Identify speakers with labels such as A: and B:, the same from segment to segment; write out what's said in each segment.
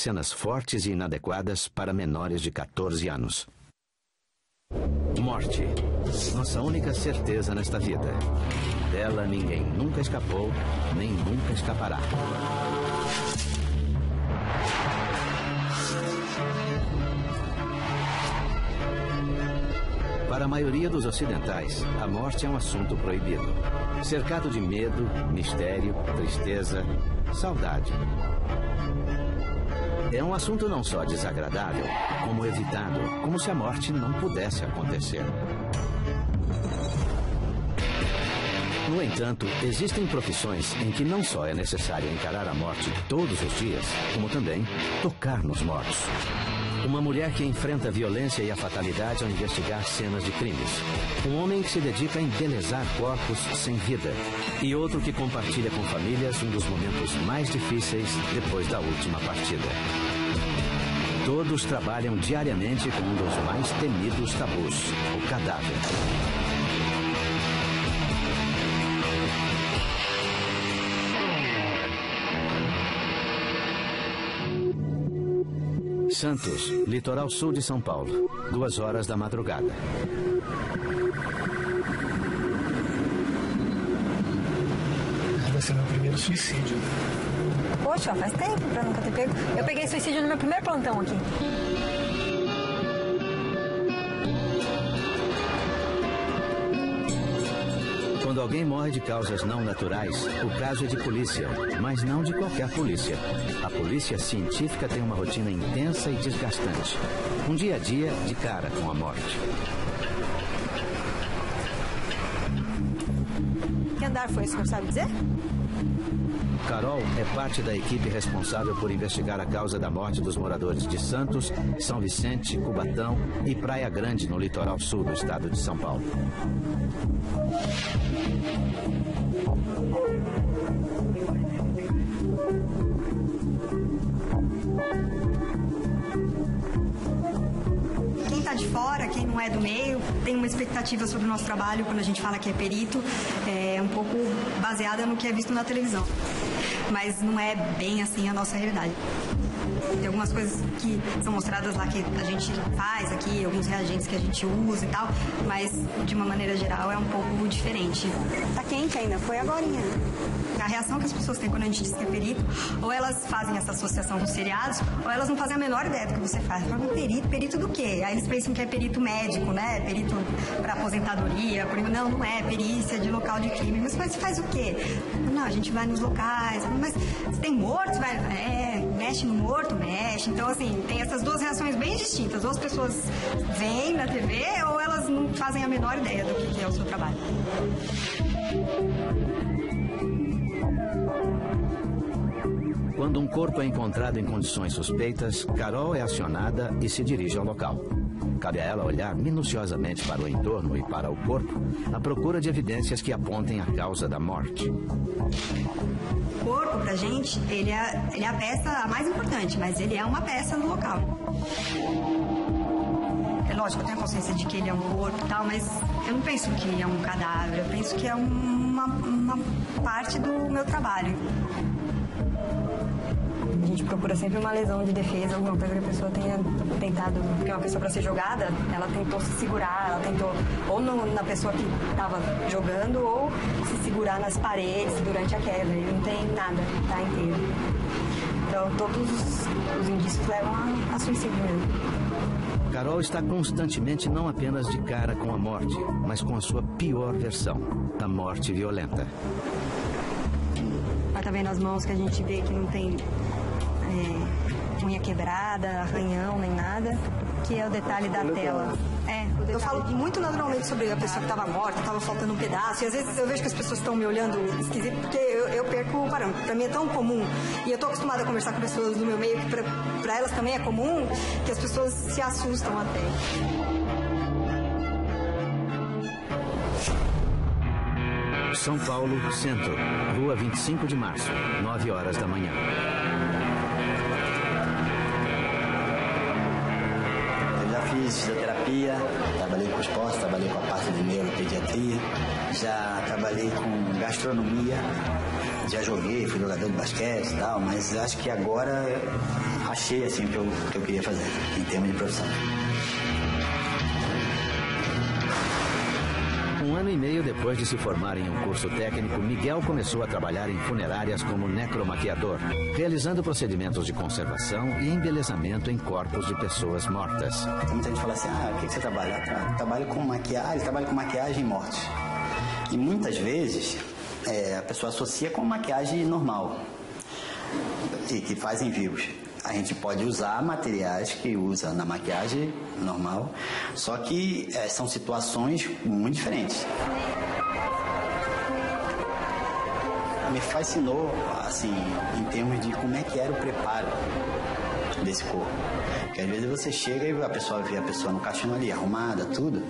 A: cenas fortes e inadequadas para menores de 14 anos. Morte. Nossa única certeza nesta vida. Dela ninguém nunca escapou, nem nunca escapará. Para a maioria dos ocidentais, a morte é um assunto proibido. Cercado de medo, mistério, tristeza, saudade. É um assunto não só desagradável, como evitado, como se a morte não pudesse acontecer. No entanto, existem profissões em que não só é necessário encarar a morte todos os dias, como também tocar nos mortos. Uma mulher que enfrenta a violência e a fatalidade ao investigar cenas de crimes. Um homem que se dedica a embelezar corpos sem vida. E outro que compartilha com famílias um dos momentos mais difíceis depois da última partida. Todos trabalham diariamente com um dos mais temidos tabus, o cadáver. Santos, litoral sul de São Paulo, 2 horas da madrugada.
B: Vai ser meu primeiro suicídio.
C: Poxa, faz tempo pra nunca ter pego. Eu peguei suicídio no meu primeiro plantão aqui.
A: Quando alguém morre de causas não naturais, o caso é de polícia, mas não de qualquer polícia. A polícia científica tem uma rotina intensa e desgastante. Um dia a dia de cara com a morte.
C: Que andar foi esse, não sabe dizer?
A: Carol é parte da equipe responsável por investigar a causa da morte dos moradores de Santos, São Vicente, Cubatão e Praia Grande, no litoral sul do estado de São Paulo.
D: Quem está de fora, quem não é do meio, tem uma expectativa sobre o nosso trabalho quando a gente fala que é perito, é um pouco baseada no que é visto na televisão. Mas não é bem assim a nossa realidade. Tem algumas coisas que são mostradas lá que a gente faz aqui, alguns reagentes que a gente usa e tal, mas de uma maneira geral é um pouco diferente.
C: Tá quente ainda, foi agorinha.
D: A reação que as pessoas têm quando a gente diz que é perito, ou elas fazem essa associação com seriados, ou elas não fazem a menor ideia do que você faz. Falam, perito do quê? Aí eles pensam que é perito médico, né? Perito para aposentadoria. Não, não é. Perícia de local de crime. Mas você faz o quê? Não, a gente vai nos locais. Mas você tem morto? Vai, mexe no morto? Mexe. Então, assim, tem essas duas reações bem distintas. Ou as pessoas veem na TV, ou elas não fazem a menor ideia do que é o seu trabalho.
A: Quando um corpo é encontrado em condições suspeitas, Carol é acionada e se dirige ao local. Cabe a ela olhar minuciosamente para o entorno e para o corpo, à procura de evidências que apontem a causa da morte.
D: O corpo, pra gente, ele é a peça a mais importante, mas ele é uma peça no local. É lógico, eu tenho a consciência de que ele é um corpo e tal, mas eu não penso que é um cadáver, eu penso que é uma parte do meu trabalho. A gente procura sempre uma lesão de defesa, alguma coisa que a pessoa tenha tentado, porque uma pessoa para ser jogada, ela tentou se segurar, ela tentou ou na pessoa que estava jogando ou se segurar nas paredes durante a queda, e não tem nada, tá inteiro. Então todos os indícios levam a suicídio mesmo.
A: Carol está constantemente não apenas de cara com a morte, mas com a sua pior versão, a morte violenta.
D: Mas tá vendo as mãos que a gente vê que não tem unha quebrada, arranhão, nem nada, que é o detalhe da tela. Eu falo muito naturalmente sobre a pessoa que estava morta, estava faltando um pedaço, e às vezes eu vejo que as pessoas estão me olhando esquisito, porque eu perco o parâmetro. Para mim é tão comum, e eu tô acostumada a conversar com pessoas do meu meio, que para elas também é comum, que as pessoas se assustam até.
A: São Paulo, Centro, Rua 25 de Março, 9 horas da manhã.
E: Eu já fiz fisioterapia, trabalhei com esporte, trabalhei com a parte de neuropediatria, já trabalhei com gastronomia, já joguei, fui jogador de basquete e tal, mas acho que agora achei assim o que eu queria fazer em termos de profissão.
A: 1 ano e meio depois de se formar em um curso técnico, Miguel começou a trabalhar em funerárias como necromaquiador, realizando procedimentos de conservação e embelezamento em corpos de pessoas mortas.
E: Muita gente fala assim, o que você trabalha? Trabalho com maquiagem e morte. E muitas vezes a pessoa associa com maquiagem normal e que fazem vivos. A gente pode usar materiais que usa na maquiagem normal, só que são situações muito diferentes. Me fascinou, assim, em termos de como é que era o preparo desse corpo. Porque às vezes você chega e a pessoa vê a pessoa no caixão ali, arrumada, tudo,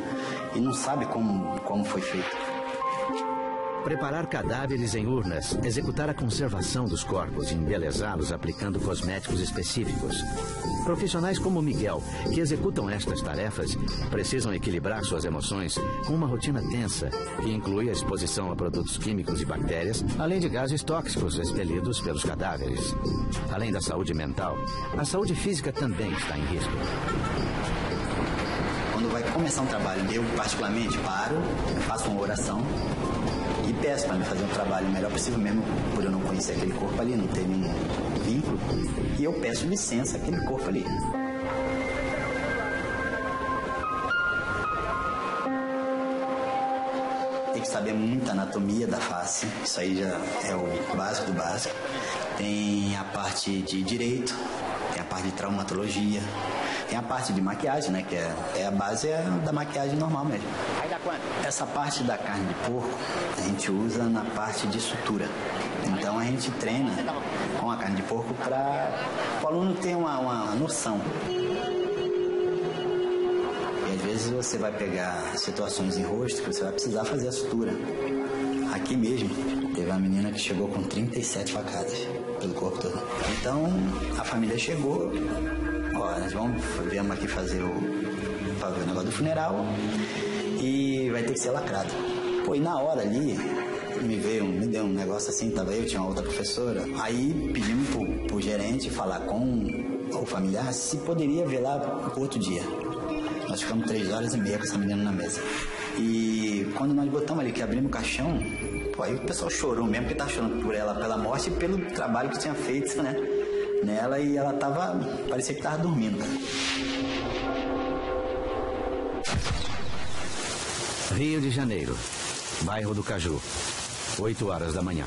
E: e não sabe como foi feito.
A: Preparar cadáveres em urnas, executar a conservação dos corpos e embelezá-los aplicando cosméticos específicos. Profissionais como Miguel, que executam estas tarefas, precisam equilibrar suas emoções com uma rotina tensa, que inclui a exposição a produtos químicos e bactérias, além de gases tóxicos expelidos pelos cadáveres. Além da saúde mental, a saúde física também está em risco.
E: Quando vai começar um trabalho, eu particularmente paro, faço uma oração e peço para me fazer um trabalho o melhor possível, mesmo por eu não conhecer aquele corpo ali, não ter nenhum vínculo, e eu peço licença àquele corpo ali. Tem que saber muita anatomia da face, isso aí já é o básico do básico. Tem a parte de direito, tem a parte de traumatologia, tem a parte de maquiagem, né, que a base da maquiagem normal mesmo. Aí dá quanto? Essa parte da carne de porco a gente usa na parte de sutura. Então a gente treina com a carne de porco para o aluno ter uma noção. E às vezes você vai pegar situações em rosto que você vai precisar fazer a sutura. Aqui mesmo, teve uma menina que chegou com 37 facadas pelo corpo todo. Então a família chegou, nós viemos aqui fazer o negócio do funeral e vai ter que ser lacrado. Pô, e na hora ali, me deu um negócio assim, tava eu, tinha uma outra professora, aí pedimos pro gerente falar com o familiar se poderia ver lá pro outro dia. Nós ficamos 3h30 com essa menina na mesa. E quando nós botamos ali, que abrimos o caixão, pô, aí o pessoal chorou mesmo, porque tava chorando por ela, pela morte e pelo trabalho que tinha feito, né, nela, e ela parecia que tava dormindo.
A: Rio de Janeiro, bairro do Caju, 8h da manhã.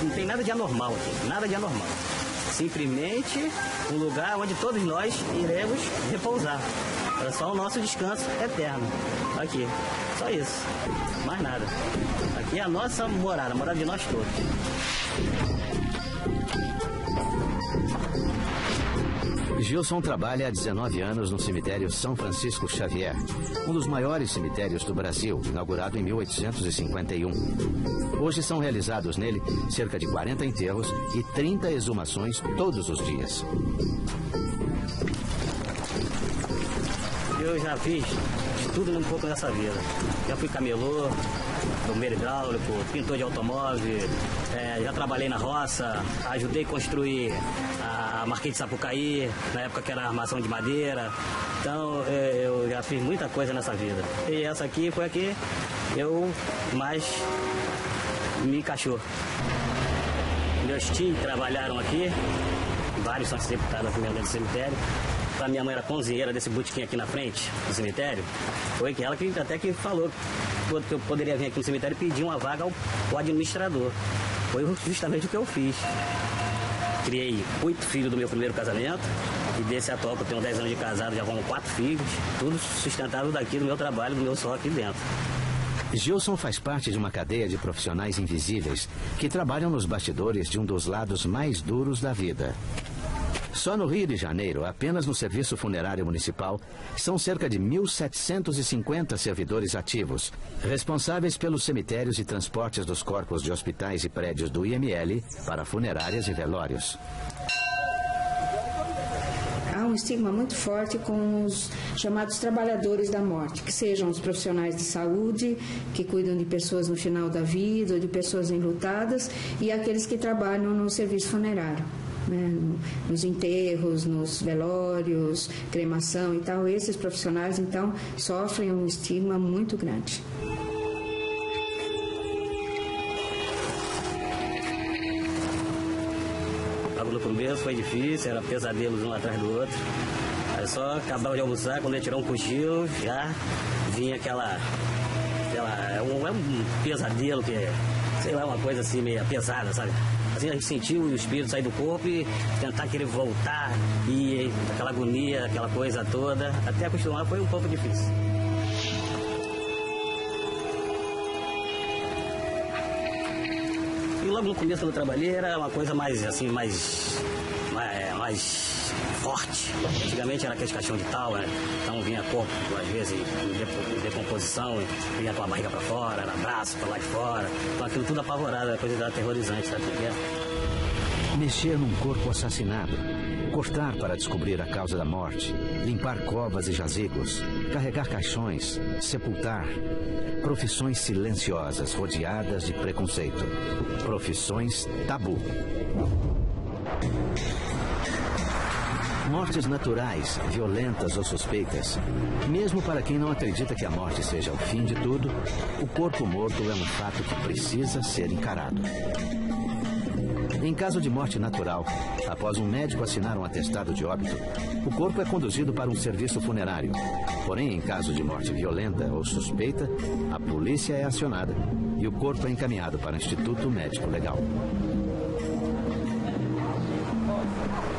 F: Não tem nada de anormal aqui, nada de anormal. Simplesmente um lugar onde todos nós iremos repousar. É só o nosso descanso eterno. Aqui, só isso, mais nada. Aqui é a nossa morada, a morada de nós todos.
A: Gilson trabalha há 19 anos no cemitério São Francisco Xavier, um dos maiores cemitérios do Brasil, inaugurado em 1851. Hoje são realizados nele cerca de 40 enterros e 30 exumações todos os dias.
F: Eu já fiz de tudo um pouco nessa vida. Já fui camelô, bombeiro hidráulico, pintor de automóvel, já trabalhei na roça, ajudei a construir a Marquês de Sapucaí, na época que era armação de madeira. Então eu já fiz muita coisa nessa vida. E essa aqui foi a que eu mais me encaixou. Meus tios trabalharam aqui, vários são sepultados aqui dentro do cemitério. A minha mãe era cozinheira desse botequim aqui na frente do cemitério. Foi ela que até que falou que eu poderia vir aqui no cemitério e pedir uma vaga ao administrador. Foi justamente o que eu fiz. Criei 8 filhos do meu primeiro casamento e desse atual que eu tenho 10 anos de casado, já vão 4 filhos, tudo sustentável daqui do meu trabalho, do meu sol aqui dentro.
A: Gilson faz parte de uma cadeia de profissionais invisíveis que trabalham nos bastidores de um dos lados mais duros da vida. Só no Rio de Janeiro, apenas no Serviço Funerário Municipal, são cerca de 1.750 servidores ativos, responsáveis pelos cemitérios e transportes dos corpos de hospitais e prédios do IML para funerárias e velórios.
G: há um estigma muito forte com os chamados trabalhadores da morte, que sejam os profissionais de saúde, que cuidam de pessoas no final da vida, ou de pessoas enlutadas, e aqueles que trabalham no serviço funerário, né, nos enterros, nos velórios, cremação e tal. Esses profissionais, então, sofrem um estigma muito grande.
F: No começo foi difícil, era pesadelos um atrás do outro. Aí só acabava de almoçar, quando ia tirar um cochilo, já vinha é um pesadelo que é, sei lá, uma coisa assim meio pesada, sabe? Assim a gente sentiu o espírito sair do corpo e tentar querer voltar, e aquela agonia, aquela coisa toda, até acostumar foi um pouco difícil. E logo no começo, quando eu trabalhei, era uma coisa mais, assim, mais forte. Antigamente era aquele caixão de tal, né? Então vinha corpo, às vezes, em decomposição, vinha com a barriga para fora, era braço para lá de fora. Então aquilo tudo apavorado, era coisa aterrorizante, sabe o que é?
A: Mexer num corpo assassinado, cortar para descobrir a causa da morte, limpar covas e jazigos, carregar caixões, sepultar. Profissões silenciosas, rodeadas de preconceito. Profissões tabu. Mortes naturais, violentas ou suspeitas. Mesmo para quem não acredita que a morte seja o fim de tudo, o corpo morto é um fato que precisa ser encarado. Em caso de morte natural, após um médico assinar um atestado de óbito, o corpo é conduzido para um serviço funerário. Porém, em caso de morte violenta ou suspeita, a polícia é acionada e o corpo é encaminhado para o Instituto Médico Legal.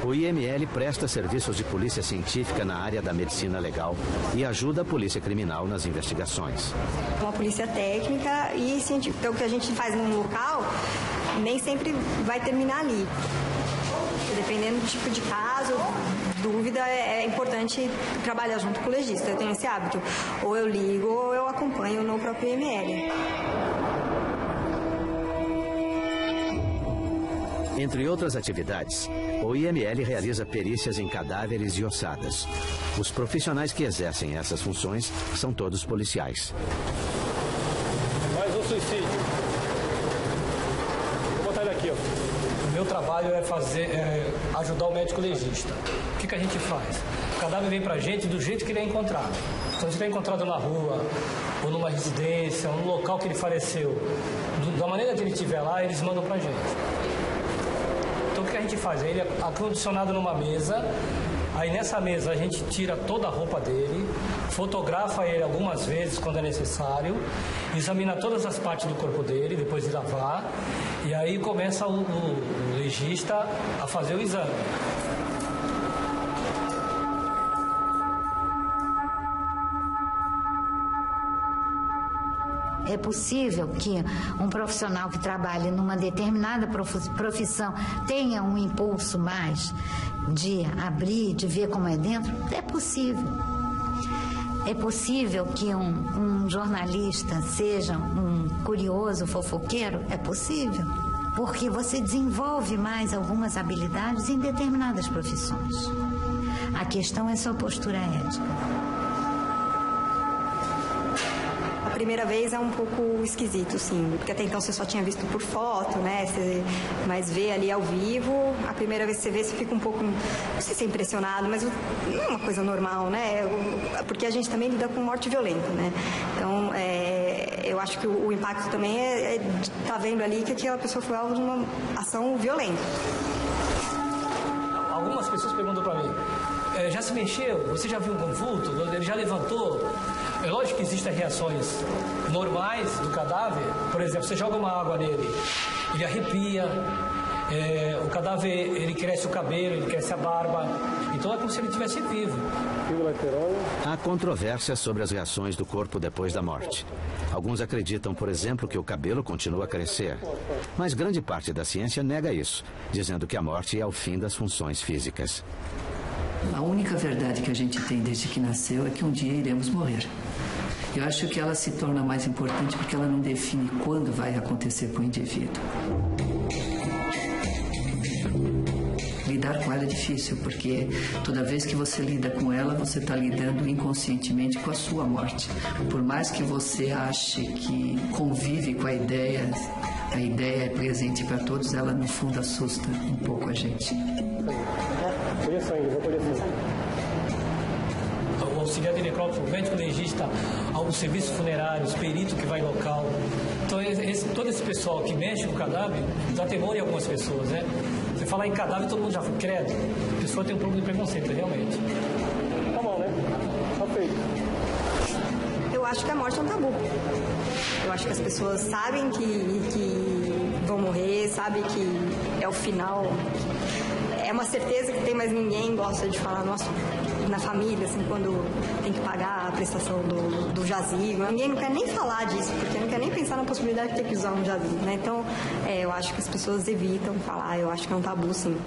A: O IML presta serviços de polícia científica na área da medicina legal e ajuda a polícia criminal nas investigações.
D: Uma polícia técnica e científica. Então, o que a gente faz num local nem sempre vai terminar ali. Dependendo do tipo de caso, dúvida, é importante trabalhar junto com o legista. Eu tenho esse hábito. Ou eu ligo ou eu acompanho no próprio IML.
A: Entre outras atividades, o IML realiza perícias em cadáveres e ossadas. Os profissionais que exercem essas funções são todos policiais.
B: Mais um suicídio. Vou botar ele aqui, ó. O meu trabalho é ajudar o médico legista. O que a gente faz? O cadáver vem pra gente do jeito que ele é encontrado. Então, se ele é encontrado na rua, ou numa residência, ou no local que ele faleceu, da maneira que ele estiver lá, eles mandam pra gente. Então, o que a gente faz? Ele é acondicionado numa mesa, aí nessa mesa a gente tira toda a roupa dele, fotografa ele algumas vezes quando é necessário, examina todas as partes do corpo dele, depois de lavar, e aí começa o legista a fazer o exame.
H: É possível que um profissional que trabalhe numa determinada profissão tenha um impulso mais de abrir, de ver como é dentro? É possível. É possível que um jornalista seja um curioso fofoqueiro? É possível. Porque você desenvolve mais algumas habilidades em determinadas profissões. A questão é sua postura ética.
D: A primeira vez é um pouco esquisito, sim, porque até então você só tinha visto por foto, né? Mas ver ali ao vivo, a primeira vez que você vê, você fica um pouco, não sei se é impressionado, mas não é uma coisa normal, né? Porque a gente também lida com morte violenta, né? Então, eu acho que o impacto também é estar vendo ali que aquela pessoa foi alvo de uma ação violenta.
B: Algumas pessoas perguntam para mim, já se mexeu? Você já viu um vulto? Ele já levantou? É lógico que existem reações normais do cadáver. Por exemplo, você joga uma água nele, ele arrepia, o cadáver, ele cresce o cabelo, ele cresce a barba. Então é como se ele estivesse vivo.
A: Há controvérsias sobre as reações do corpo depois da morte. Alguns acreditam, por exemplo, que o cabelo continua a crescer. Mas grande parte da ciência nega isso, dizendo que a morte é o fim das funções físicas.
I: A única verdade que a gente tem desde que nasceu é que um dia iremos morrer. Eu acho que ela se torna mais importante porque ela não define quando vai acontecer com o indivíduo. lidar com ela é difícil, porque toda vez que você lida com ela, você está lidando inconscientemente com a sua morte. Por mais que você ache que convive com a ideia é presente para todos, ela no fundo assusta um pouco a gente.
B: O auxiliar de necrópsia, o médico legista, o serviço funerário, o perito que vai em local. Então, todo esse pessoal que mexe com o cadáver dá temor em algumas pessoas, né? Você falar em cadáver, todo mundo já credo. A pessoa tem um pouco de preconceito, realmente. Tá bom, né? Tá feito.
D: Eu acho que a morte é um tabu. Eu acho que as pessoas sabem que vão morrer, sabem que é o final. É uma certeza que tem, mas ninguém gosta de falar, nossa, na família, assim, quando tem que pagar a prestação do jazigo. Ninguém não quer nem falar disso, porque não quer nem pensar na possibilidade de ter que usar um jazigo, né? Então, eu acho que as pessoas evitam falar, eu acho que é um tabu, sim.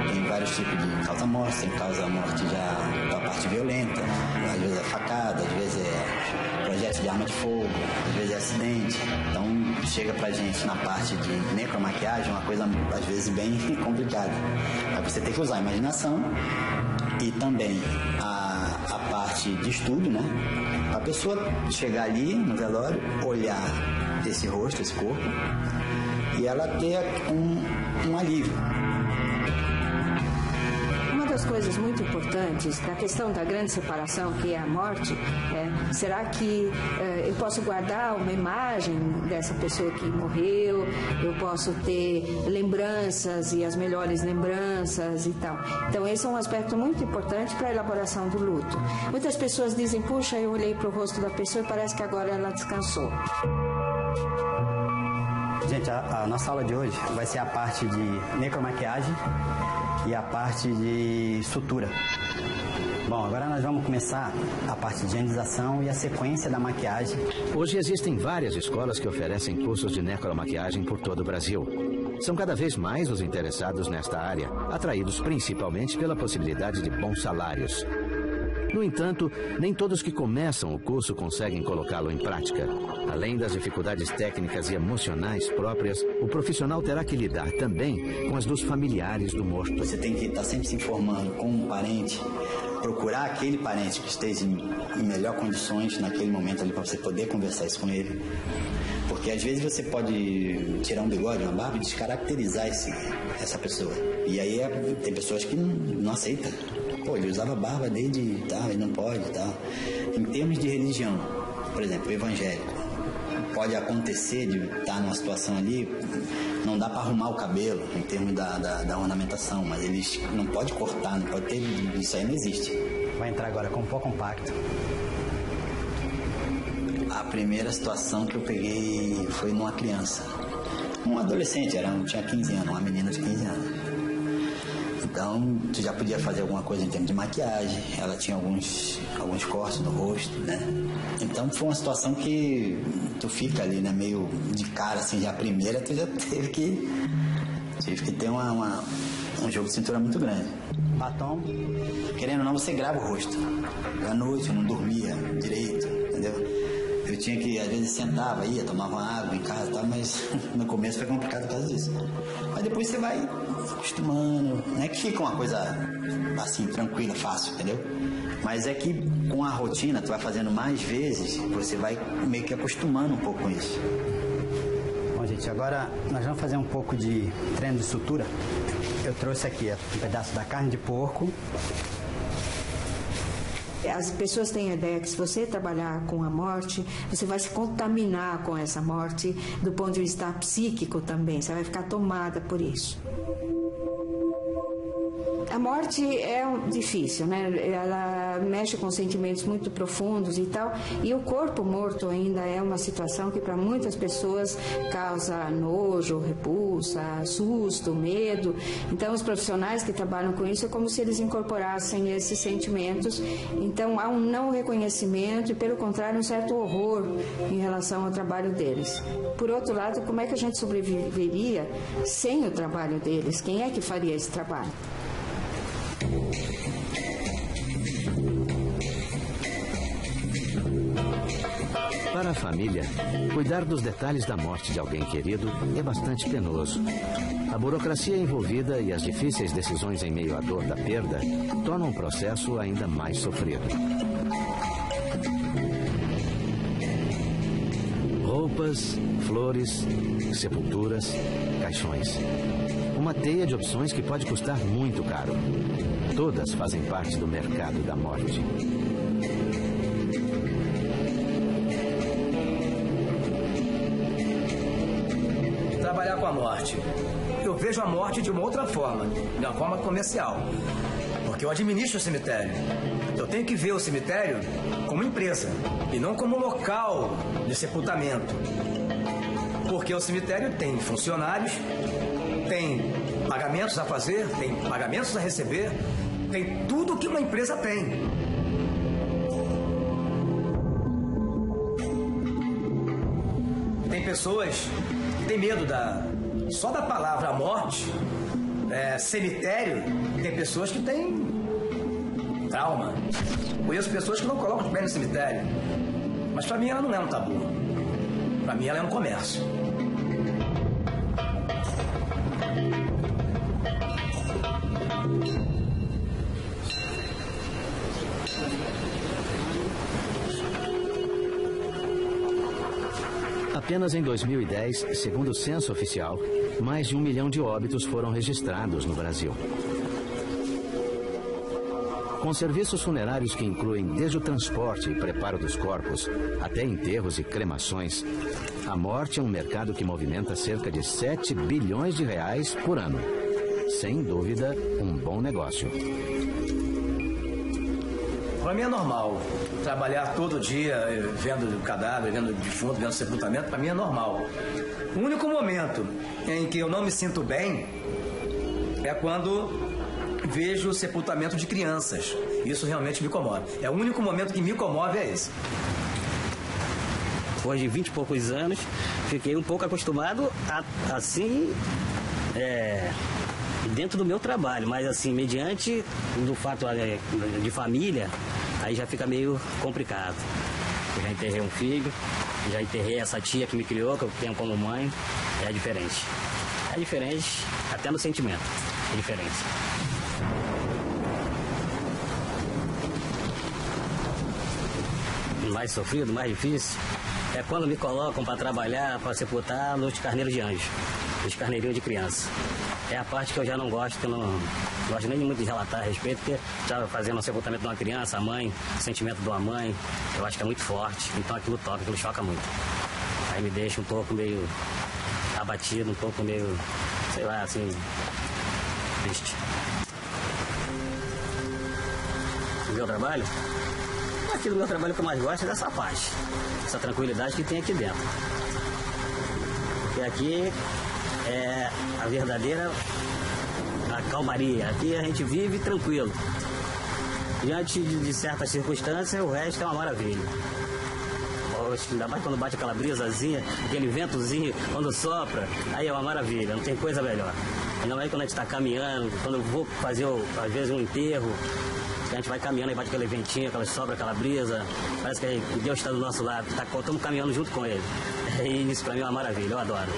E: Tem vários tipos de causa-morte, tem causa-morte já da parte violenta, às vezes é facada, às vezes é projétil de arma de fogo, às vezes é acidente. Então chega pra gente na parte de necromaquiagem uma coisa às vezes bem complicada. Aí você tem que usar a imaginação e também a parte de estudo, né? A pessoa chegar ali no velório, olhar esse rosto, esse corpo, e ela ter um alívio.
G: Uma das coisas muito importantes da questão da grande separação, que é a morte, será que eu posso guardar uma imagem dessa pessoa que morreu, eu posso ter lembranças e as melhores lembranças e tal. Então esse é um aspecto muito importante para a elaboração do luto. Muitas pessoas dizem, puxa, eu olhei para o rosto da pessoa e parece que agora ela descansou.
J: Gente, a nossa aula de hoje vai ser a parte de necromaquiagem e a parte de sutura. Bom, agora nós vamos começar a parte de higienização e a sequência da maquiagem.
A: Hoje existem várias escolas que oferecem cursos de necromaquiagem por todo o Brasil. São cada vez mais os interessados nesta área, atraídos principalmente pela possibilidade de bons salários. No entanto, nem todos que começam o curso conseguem colocá-lo em prática. Além das dificuldades técnicas e emocionais próprias, o profissional terá que lidar também com as dos familiares do morto.
E: Você tem que estar sempre se informando com um parente, procurar aquele parente que esteja em melhor condições naquele momento ali para você poder conversar isso com ele. Porque às vezes você pode tirar um bigode, uma barba e descaracterizar essa pessoa. E aí tem pessoas que não aceitam. Pô, ele usava barba desde tal, ele não pode e tal. Em termos de religião, por exemplo, o evangélico, pode acontecer de estar numa situação ali, não dá para arrumar o cabelo em termos da ornamentação, mas eles não pode cortar, não pode ter, isso aí não existe.
J: Vai entrar agora com pó compacto.
E: A primeira situação que eu peguei foi numa criança, um adolescente, tinha 15 anos, uma menina de 15 anos. Então, tu já podia fazer alguma coisa em termos de maquiagem, ela tinha alguns cortes no rosto, né? Então, foi uma situação que tu fica ali, né, meio de cara, assim, já a primeira, tu já tive que ter um jogo de cintura muito grande.
J: Batom.
E: Querendo ou não, você grava o rosto. À noite eu não dormia direito, entendeu? Eu tinha que, às vezes, sentava, ia, tomava uma água em casa e tal, mas no começo foi complicado por causa disso. Mas depois você vai acostumando, não é que fica uma coisa assim, tranquila, fácil, entendeu? Mas é que com a rotina, tu vai fazendo mais vezes, você vai meio que acostumando um pouco com isso.
J: Bom, gente, agora nós vamos fazer um pouco de treino de sutura. Eu trouxe aqui um pedaço da carne de porco.
G: As pessoas têm a ideia que se você trabalhar com a morte, você vai se contaminar com essa morte do ponto de vista psíquico também, você vai ficar tomada por isso. A morte é difícil, né? Ela mexe com sentimentos muito profundos e tal, e o corpo morto ainda é uma situação que para muitas pessoas causa nojo, repulsa, susto, medo. Então os profissionais que trabalham com isso é como se eles incorporassem esses sentimentos. Então há um não reconhecimento e, pelo contrário, um certo horror em relação ao trabalho deles. Por outro lado, como é que a gente sobreviveria sem o trabalho deles? Quem é que faria esse trabalho?
A: Para a família, cuidar dos detalhes da morte de alguém querido é bastante penoso. A burocracia envolvida e as difíceis decisões em meio à dor da perda tornam o processo ainda mais sofrido. Roupas, flores, sepulturas, caixões. Uma teia de opções que pode custar muito caro. Todas fazem parte do mercado da morte.
K: Trabalhar com a morte. Eu vejo a morte de uma outra forma, de uma forma comercial. Porque eu administro o cemitério. Eu tenho que ver o cemitério como empresa e não como local de sepultamento. Porque o cemitério tem funcionários, tem pagamentos a fazer, tem pagamentos a receber, tem tudo que uma empresa tem. Tem pessoas que têm medo só da palavra morte, cemitério, tem pessoas que têm trauma. Conheço pessoas que não colocam os pés no cemitério. Mas para mim ela não é um tabu. Para mim ela é um comércio.
A: Apenas em 2010, segundo o censo oficial, mais de 1 milhão de óbitos foram registrados no Brasil. Com serviços funerários que incluem desde o transporte e preparo dos corpos até enterros e cremações, a morte é um mercado que movimenta cerca de 7 bilhões de reais por ano. Sem dúvida, um bom negócio.
K: Para mim é normal. Trabalhar todo dia vendo cadáver, vendo defunto, vendo sepultamento, para mim é normal. O único momento em que eu não me sinto bem é quando vejo o sepultamento de crianças. Isso realmente me comove. É o único momento que me comove, é esse.
F: Depois de 20 e poucos anos, fiquei um pouco acostumado assim, dentro do meu trabalho, mas assim, mediante do fato de família, aí já fica meio complicado. Eu já enterrei um filho, já enterrei essa tia que me criou, que eu tenho como mãe, é diferente. É diferente até no sentimento, é diferente. Mais sofrido, mais difícil, é quando me colocam para trabalhar, para sepultar nos carneiros de anjo, nos carneirinhos de criança. É a parte que eu já não gosto, que eu não gosto nem muito de relatar a respeito, porque já fazendo um sepultamento de uma criança, a mãe, o sentimento de uma mãe, eu acho que é muito forte, então aquilo toca, aquilo choca muito. Aí me deixa um pouco meio abatido, um pouco meio, sei lá, assim, triste. O meu trabalho? Aqui do meu trabalho que eu mais gosto é dessa paz, essa tranquilidade que tem aqui dentro. Porque aqui é a verdadeira calmaria. Aqui a gente vive tranquilo. Diante de certas circunstâncias, o resto é uma maravilha. Ainda mais quando bate aquela brisazinha, aquele ventozinho, quando sopra, aí é uma maravilha, não tem coisa melhor. Ainda mais quando a gente está caminhando, quando eu vou fazer, às vezes, um enterro, a gente vai caminhando e bate aquele ventinho, aquela sobra, aquela brisa, parece que Deus está do nosso lado, estamos caminhando junto com Ele. E isso para mim é uma maravilha, eu adoro.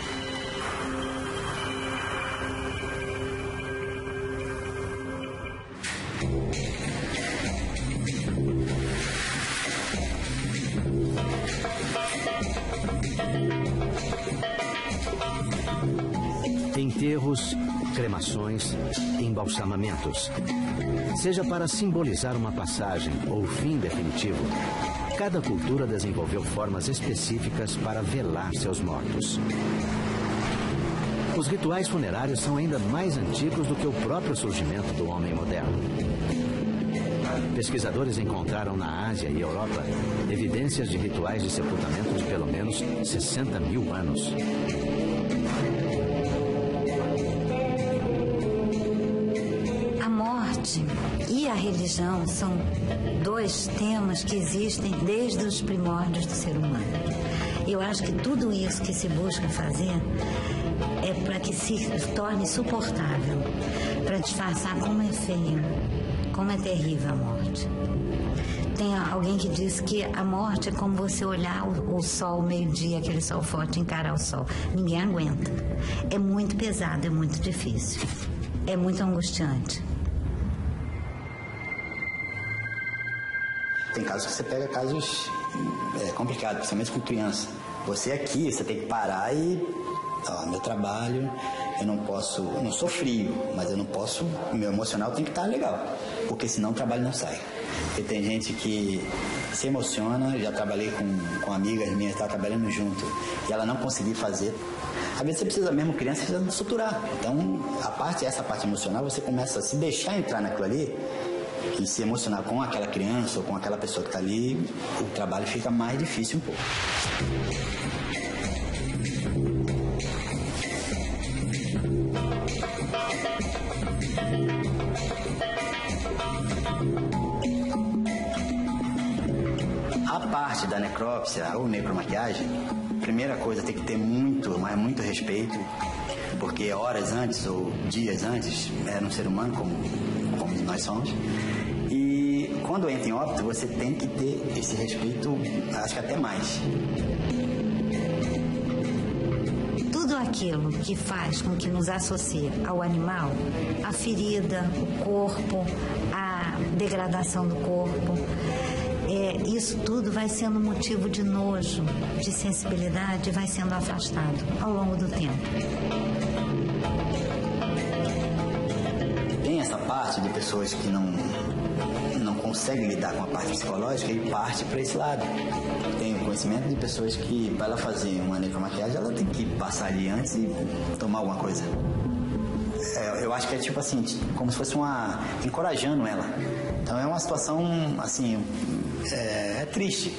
A: Enterros, cremações, embalsamamentos. Seja para simbolizar uma passagem ou fim definitivo, cada cultura desenvolveu formas específicas para velar seus mortos. Os rituais funerários são ainda mais antigos do que o próprio surgimento do homem moderno. Pesquisadores encontraram na Ásia e Europa evidências de rituais de sepultamento de pelo menos 60 mil anos.
H: E a religião são dois temas que existem desde os primórdios do ser humano. Eu acho que tudo isso que se busca fazer é para que se torne suportável, para disfarçar como é feio, como é terrível a morte. Tem alguém que diz que a morte é como você olhar o sol meio-dia, aquele sol forte, encarar o sol. Ninguém aguenta. É muito pesado, é muito difícil. É muito angustiante.
E: Tem casos que você pega casos complicados, principalmente com criança. Você aqui, você tem que parar e... meu trabalho, eu não sou frio, mas eu não posso... O meu emocional tem que estar legal, porque senão o trabalho não sai. Porque tem gente que se emociona, já trabalhei com amigas minhas, estava trabalhando junto, e ela não conseguiu fazer. Às vezes você precisa, mesmo criança, precisa suturar. Então, essa parte emocional, você começa a se deixar entrar naquilo ali, e se emocionar com aquela criança ou com aquela pessoa que está ali, o trabalho fica mais difícil um pouco. A parte da necrópsia ou necromaquiagem, primeira coisa, tem que ter muito respeito, porque horas antes ou dias antes era um ser humano como nós somos. E quando entra em óbito, você tem que ter esse respeito, acho que até mais.
H: Tudo aquilo que faz com que nos associe ao animal, a ferida, o corpo, a degradação do corpo, isso tudo vai sendo motivo de nojo, de sensibilidade, vai sendo afastado ao longo do tempo.
E: Tem essa parte de pessoas que não conseguem lidar com a parte psicológica e parte para esse lado. Tenho conhecimento de pessoas que, para ela fazer uma necromaquiagem, ela tem que passar ali antes e tomar alguma coisa. Eu acho que é tipo assim, como se fosse encorajando ela. Então é uma situação, assim, é triste.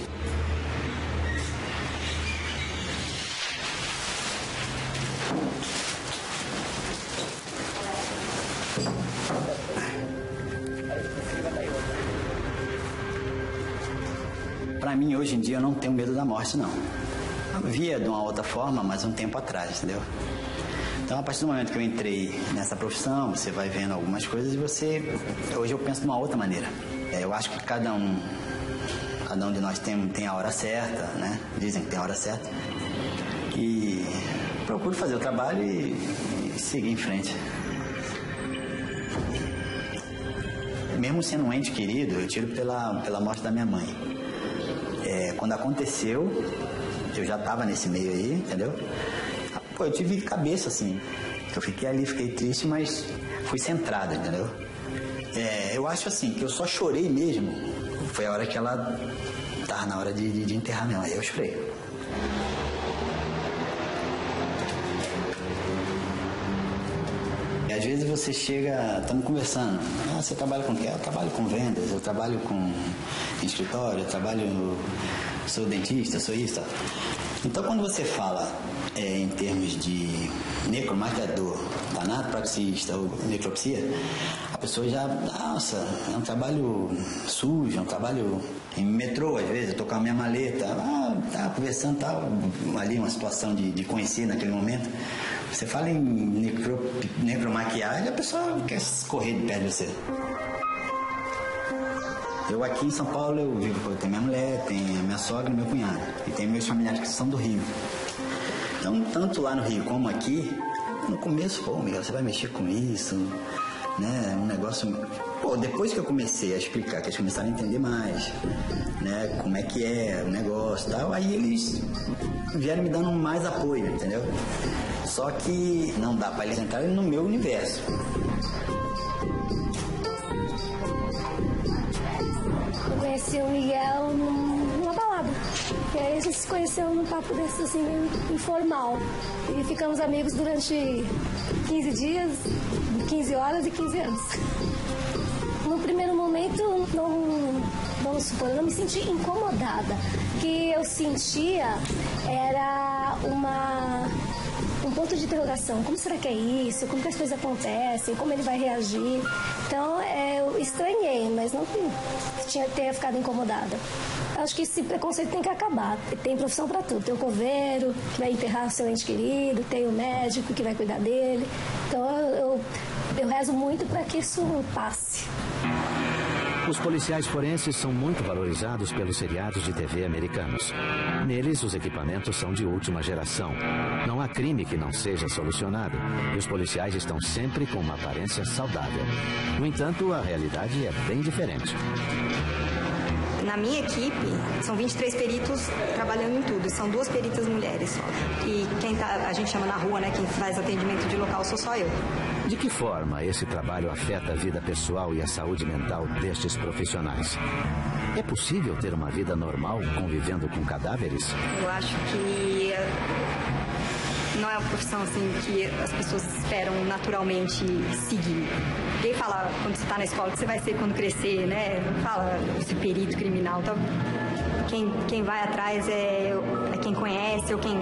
E: Para mim, hoje em dia, eu não tenho medo da morte, não. Eu via de uma outra forma, mas um tempo atrás, entendeu? Então, a partir do momento que eu entrei nessa profissão, você vai vendo algumas coisas e hoje eu penso de uma outra maneira. Eu acho que cada um de nós tem a hora certa, né? Dizem que tem a hora certa. E procuro fazer o trabalho e seguir em frente. Mesmo sendo um ente querido, eu tiro pela morte da minha mãe. Quando aconteceu, eu já estava nesse meio aí, entendeu? Eu tive cabeça, assim. Eu fiquei ali, fiquei triste, mas fui centrado, entendeu? Eu acho, assim, que eu só chorei mesmo. Foi a hora que ela estava na hora de enterrar minha mãe. Aí eu chorei. E às vezes você chega, estamos conversando, você trabalha com o quê? Eu trabalho com vendas, eu trabalho com escritório, sou dentista, sou isso. Então quando você fala em termos de necromaquiador, tanatopraxista ou necropsia, a pessoa já, nossa, é um trabalho sujo, é um trabalho em metrô, às vezes, eu tô com a minha maleta, tá conversando, tá ali uma situação de conhecer naquele momento. Você fala em necromaquiagem, a pessoa quer correr de perto de você. Eu aqui em São Paulo, eu tenho minha mulher, tenho a minha sogra e meu cunhado. E tenho meus familiares que são do Rio. Então, tanto lá no Rio como aqui, no começo, Miguel, você vai mexer com isso, né? Um negócio... depois que eu comecei a explicar, que eles começaram a entender mais, né? Como é que é o negócio e tal, aí eles vieram me dando mais apoio, entendeu? Só que não dá para eles entrarem no meu universo.
L: Eu conheci o Miguel numa balada. E aí a gente se conheceu num papo desse, assim, meio informal. E ficamos amigos durante 15 dias, 15 horas e 15 anos. No primeiro momento, vamos supor, eu não me senti incomodada. O que eu sentia era um ponto de interrogação. Como será que é isso? Como que as coisas acontecem? Como ele vai reagir? Então, eu estranhei, mas não tenha ficado incomodada. Acho que esse preconceito tem que acabar. Tem profissão para tudo. Tem o coveiro, que vai enterrar o seu ente querido, tem o médico, que vai cuidar dele. Então, eu rezo muito para que isso passe.
A: Os policiais forenses são muito valorizados pelos seriados de TV americanos. Neles, os equipamentos são de última geração. Não há crime que não seja solucionado e os policiais estão sempre com uma aparência saudável. No entanto, a realidade é bem diferente.
D: Na minha equipe, são 23 peritos trabalhando em tudo. São 2 peritas mulheres só. E quem a gente chama na rua, né? Quem faz atendimento de local sou só eu.
A: De que forma esse trabalho afeta a vida pessoal e a saúde mental destes profissionais? É possível ter uma vida normal convivendo com cadáveres?
D: Eu acho que não é uma profissão assim que as pessoas esperam naturalmente seguir. Ninguém fala quando você está na escola que você vai ser quando crescer, né? Não fala esse perito criminal. Então, quem vai atrás é quem conhece ou quem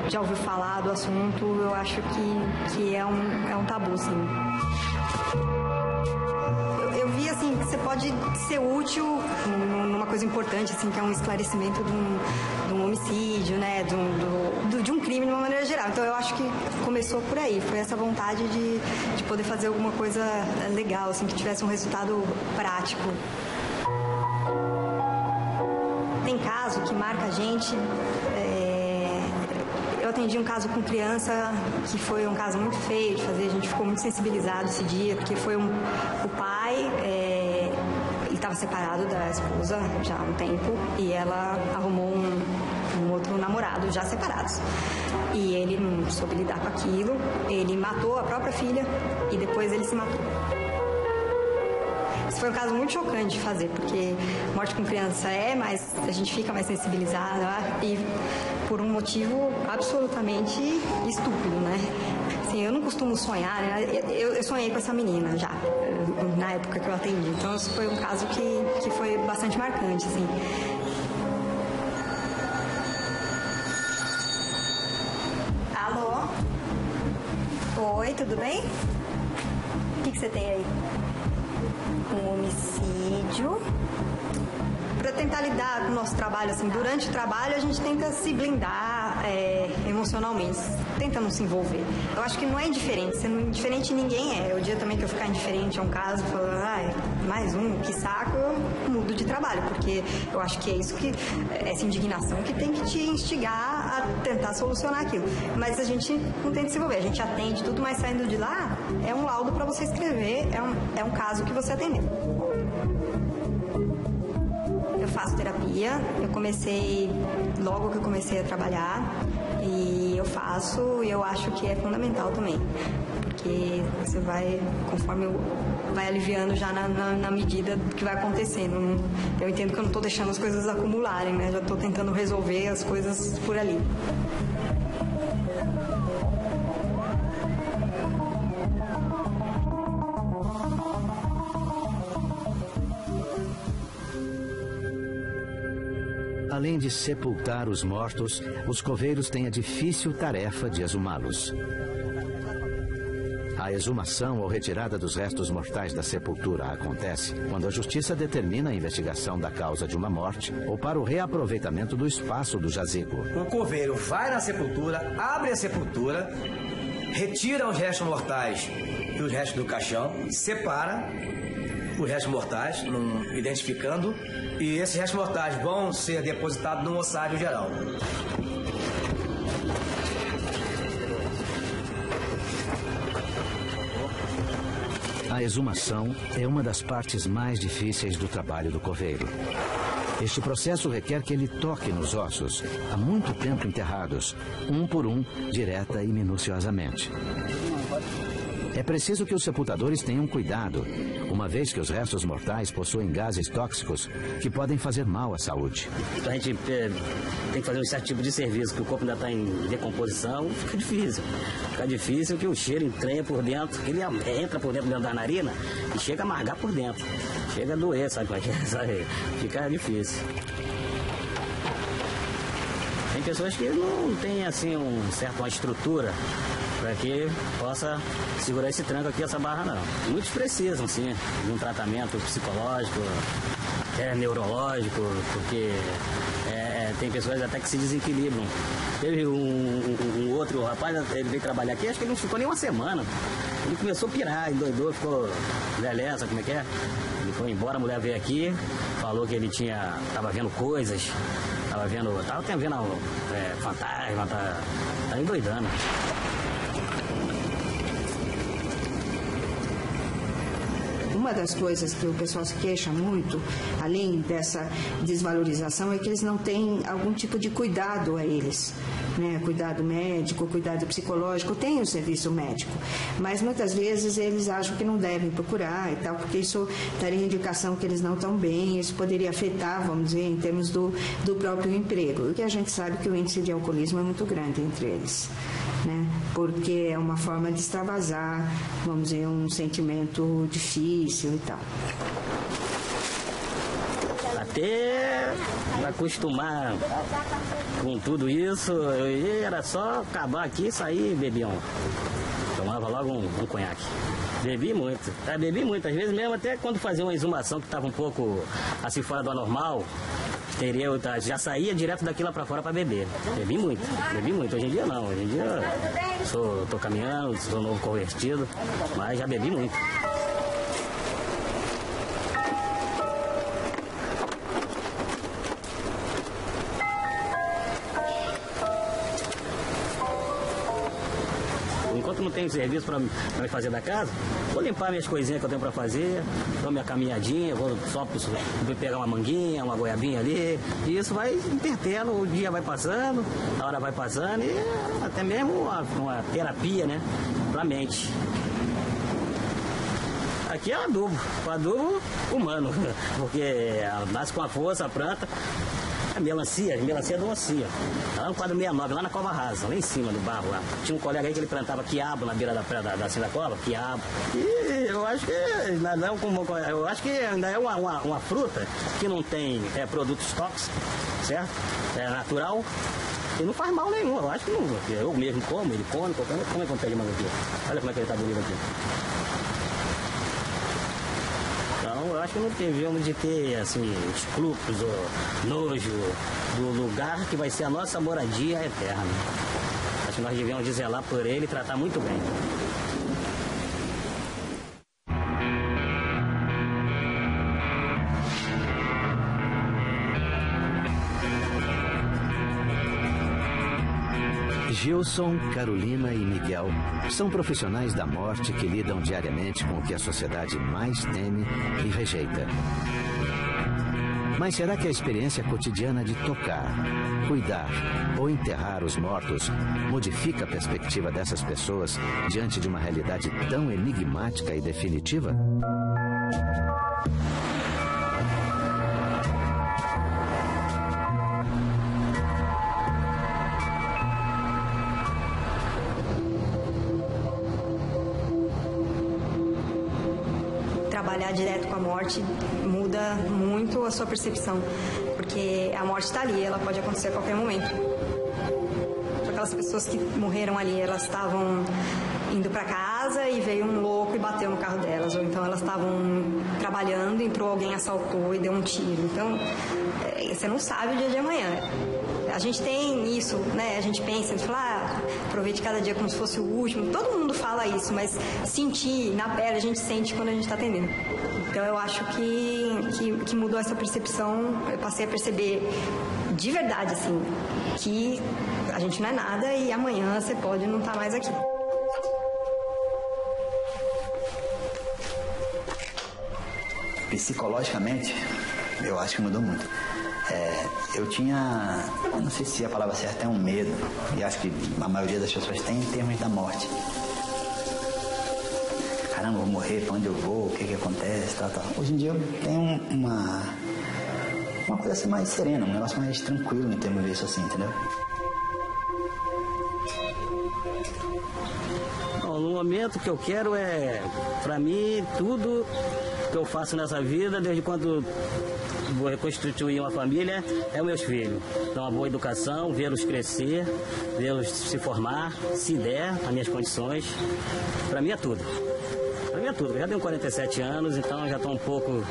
D: já ouviu falar do assunto. Eu acho que é um tabu, sim. Eu vi assim que você pode ser útil numa coisa importante, assim, que é um esclarecimento de um homicídio, né, de um crime de uma maneira geral. Então eu acho que começou por aí, foi essa vontade de poder fazer alguma coisa legal, assim, que tivesse um resultado prático. Tem caso que marca a gente. Eu atendi um caso com criança que foi um caso muito feio de fazer, a gente ficou muito sensibilizado esse dia, porque foi o pai, ele estava separado da esposa já há um tempo e ela arrumou um outro namorado, já separados. E ele não soube lidar com aquilo, ele matou a própria filha e depois ele se matou. Esse foi um caso muito chocante de fazer, porque morte com criança mas a gente fica mais sensibilizada e por um motivo absolutamente estúpido, né? Assim, eu não costumo sonhar, né? Eu sonhei com essa menina já, na época que eu atendi. Então, esse foi um caso que foi bastante marcante, assim. Alô? Oi, tudo bem? O que você tem aí? Um homicídio. Para tentar lidar com o nosso trabalho, assim, durante o trabalho a gente tenta se blindar emocionalmente, tenta não se envolver. Eu acho que não é indiferente, sendo indiferente ninguém é. O dia também que eu ficar indiferente a um caso, falando, mais um, que saco, eu mudo de trabalho, porque eu acho que é isso que, essa indignação que tem que te instigar a tentar solucionar aquilo. Mas a gente não tem que se envolver, a gente atende tudo, mas saindo de lá, é um laudo para você escrever, é um caso que você atendeu. Eu faço terapia, eu comecei logo que eu comecei a trabalhar e eu faço e eu acho que é fundamental também, porque você vai, conforme vai aliviando já na medida que vai acontecendo. Eu entendo que eu não estou deixando as coisas acumularem, né? Já estou tentando resolver as coisas por ali.
A: Além de sepultar os mortos, os coveiros têm a difícil tarefa de exumá-los. A exumação ou retirada dos restos mortais da sepultura acontece quando a justiça determina a investigação da causa de uma morte ou para o reaproveitamento do espaço do jazigo.
K: O coveiro vai na sepultura, abre a sepultura, retira os restos mortais e os restos do caixão, separa os restos mortais, identificando, e esses restos mortais vão ser depositados no ossário geral.
A: A exumação é uma das partes mais difíceis do trabalho do coveiro. Este processo requer que ele toque nos ossos, há muito tempo enterrados, um por um, direta e minuciosamente. É preciso que os sepultadores tenham cuidado, uma vez que os restos mortais possuem gases tóxicos que podem fazer mal à saúde.
F: A gente tem que fazer um certo tipo de serviço, que o corpo ainda está em decomposição, fica difícil. Fica difícil que o cheiro entranha por dentro, ele entra por dentro da narina e chega a amargar por dentro. Chega a doer, sabe? Fica difícil. Tem pessoas que não têm assim uma estrutura para que possa segurar esse tranco aqui, essa barra não. Muitos precisam, sim, de um tratamento psicológico, neurológico, porque tem pessoas até que se desequilibram. Teve um outro rapaz, ele veio trabalhar aqui, acho que ele não ficou nem uma semana. Ele começou a pirar, endoidou, ficou velha, sabe como é que é? Ele foi embora, a mulher veio aqui, falou que ele tava vendo coisas, tava vendo fantasma, tá endoidando.
G: Uma das coisas que o pessoal se queixa muito, além dessa desvalorização, é que eles não têm algum tipo de cuidado a eles, né? Cuidado médico, cuidado psicológico, tem o serviço médico, mas muitas vezes eles acham que não devem procurar e tal, porque isso daria indicação que eles não estão bem, isso poderia afetar, vamos dizer, em termos do próprio emprego. E que a gente sabe que o índice de alcoolismo é muito grande entre eles, né? Porque é uma forma de extravasar, vamos dizer, um sentimento difícil e tal.
F: Até acostumar com tudo isso, era só acabar aqui e sair e beber tomava logo um conhaque. Bebi muito, às vezes mesmo até quando fazia uma exumação que estava um pouco assim fora do anormal, já saía direto daqui lá pra fora pra beber. Bebi muito. Hoje em dia não, hoje em dia tô caminhando, sou novo convertido, mas já bebi muito. Enquanto não tenho serviço para me fazer da casa, vou limpar minhas coisinhas que eu tenho para fazer, dou minha caminhadinha, vou pegar uma manguinha, uma goiabinha ali, e isso vai intertendo, o dia vai passando, a hora vai passando, e até mesmo uma terapia, né, pra mente. Aqui é um adubo humano, porque nasce com a força, a planta. A melancia do Ocia, lá no quadro 69, lá na Cova Rasa, lá em cima do barro lá. Tinha um colega aí que ele plantava quiabo na beira da cova, quiabo. E eu acho que ainda é uma fruta que não tem produtos tóxicos, certo? É natural e não faz mal nenhum. Eu acho que não. Eu mesmo como, ele come, como é que eu pego mais aqui? Olha como é que ele tá bonito aqui. Eu acho que não devemos de ter, assim, escrúpulos ou nojo do lugar que vai ser a nossa moradia eterna. Acho que nós devemos zelar por ele e tratar muito bem.
A: Gilson, Carolina e Miguel são profissionais da morte que lidam diariamente com o que a sociedade mais teme e rejeita. Mas será que a experiência cotidiana de tocar, cuidar ou enterrar os mortos modifica a perspectiva dessas pessoas diante de uma realidade tão enigmática e definitiva?
D: Trabalhar direto com a morte muda muito a sua percepção, porque a morte está ali, ela pode acontecer a qualquer momento. Aquelas pessoas que morreram ali, elas estavam indo para casa e veio um louco e bateu no carro delas, ou então elas estavam trabalhando, entrou alguém, assaltou e deu um tiro. Então, você não sabe o dia de amanhã. A gente tem isso, né? A gente pensa, aproveite cada dia como se fosse o último. Todo mundo fala isso, mas sentir na pele, a gente sente quando a gente está atendendo. Então eu acho que mudou essa percepção. Eu passei a perceber de verdade, assim, que a gente não é nada e amanhã você pode não estar mais aqui.
E: Psicologicamente, eu acho que mudou muito. Eu tinha, não sei se a palavra certa é um medo, e acho que a maioria das pessoas tem em termos da morte. Caramba, vou morrer, pra onde eu vou, o que acontece, tal. Hoje em dia eu tenho uma coisa assim mais serena, um negócio mais tranquilo em termos disso assim, entendeu?
F: Bom, no momento que eu quero pra mim, tudo que eu faço nessa vida, desde quando vou reconstituir uma família, é os meus filhos. Dar uma boa educação, vê-los crescer, vê-los se formar, se der, as minhas condições. Para mim é tudo. Pra mim é tudo. Eu já tenho 47 anos, então já tô um pouco,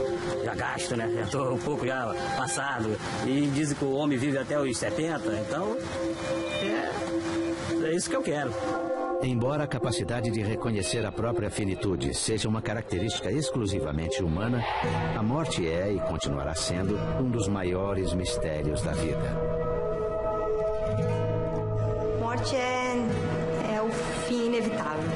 F: já gasto, né? Já tô um pouco já passado. E dizem que o homem vive até os 70, então é isso que eu quero.
A: Embora a capacidade de reconhecer a própria finitude seja uma característica exclusivamente humana, a morte é e continuará sendo um dos maiores mistérios da vida.
D: Morte é o fim inevitável.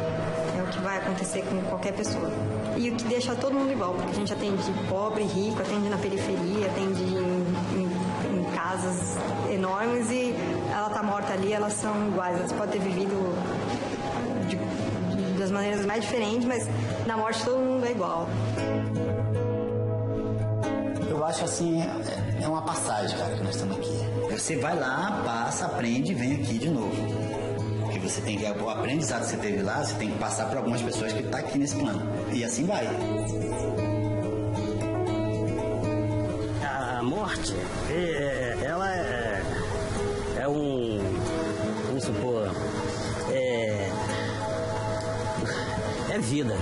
D: É o que vai acontecer com qualquer pessoa. E o que deixa todo mundo igual, porque a gente atende pobre, rico, atende na periferia, atende em casas enormes e ela tá morta ali, elas são iguais. Elas podem ter vivido das maneiras mais diferentes, mas na morte todo mundo é igual.
E: Eu acho assim, é uma passagem, cara, que nós estamos aqui. Você vai lá, passa, aprende e vem aqui de novo. Porque você tem que, o aprendizado que você teve lá, você tem que passar para algumas pessoas que estão aqui nesse plano. E assim vai.
F: A morte, ela é um, vamos supor, é vida.